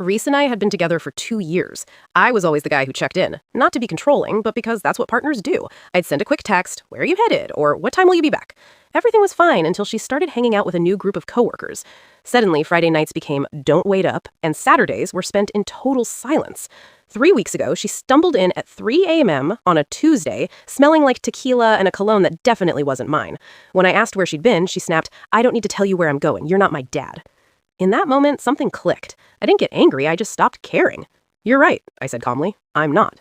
Reese and I had been together for 2 years. I was always the guy who checked in, not to be controlling, but because that's what partners do. I'd send a quick text, "Where are you headed?" or "What time will you be back?" Everything was fine until she started hanging out with a new group of coworkers. Suddenly, Friday nights became "don't wait up," and Saturdays were spent in total silence. 3 weeks ago, she stumbled in at 3 a.m. on a Tuesday, smelling like tequila and a cologne that definitely wasn't mine. When I asked where she'd been, she snapped, "I don't need to tell you where I'm going. You're not my dad." In that moment, something clicked. I didn't get angry, I just stopped caring. "You're right," I said calmly. "I'm not."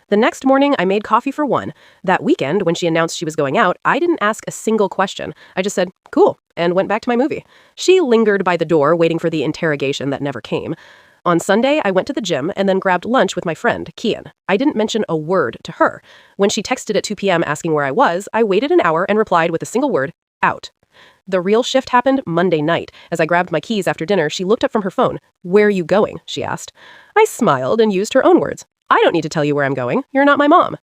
The next morning, I made coffee for one. That weekend, when she announced she was going out, I didn't ask a single question. I just said, "Cool," and went back to my movie. She lingered by the door, waiting for the interrogation that never came. On Sunday, I went to the gym and then grabbed lunch with my friend, Kian. I didn't mention a word to her. When she texted at 2 p.m. asking where I was, I waited an hour and replied with a single word, "out." The real shift happened Monday night. As I grabbed my keys after dinner, she looked up from her phone. "Where are you going?" she asked. I smiled and used her own words. "I don't need to tell you where I'm going. You're not my mom."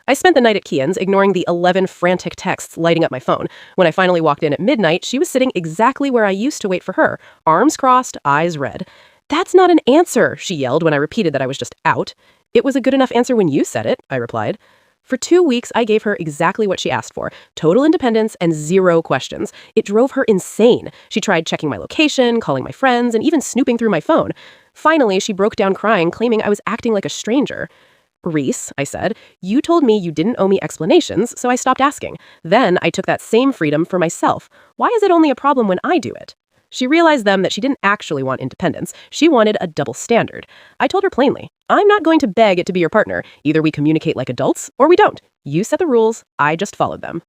I spent the night at Kian's, ignoring the 11 frantic texts lighting up my phone. When I finally walked in at midnight, she was sitting exactly where I used to wait for her, arms crossed, eyes red. "That's not an answer," she yelled when I repeated that I was just out. "It was a good enough answer when you said it," I replied. For 2 weeks, I gave her exactly what she asked for, total independence and zero questions. It drove her insane. She tried checking my location, calling my friends, and even snooping through my phone. Finally, she broke down crying, claiming I was acting like a stranger. "Reese," I said, "you told me you didn't owe me explanations, so I stopped asking. Then I took that same freedom for myself. Why is it only a problem when I do it?" She realized then that she didn't actually want independence. She wanted a double standard. I told her plainly, "I'm not going to beg it to be your partner. Either we communicate like adults, or we don't. You set the rules, I just followed them."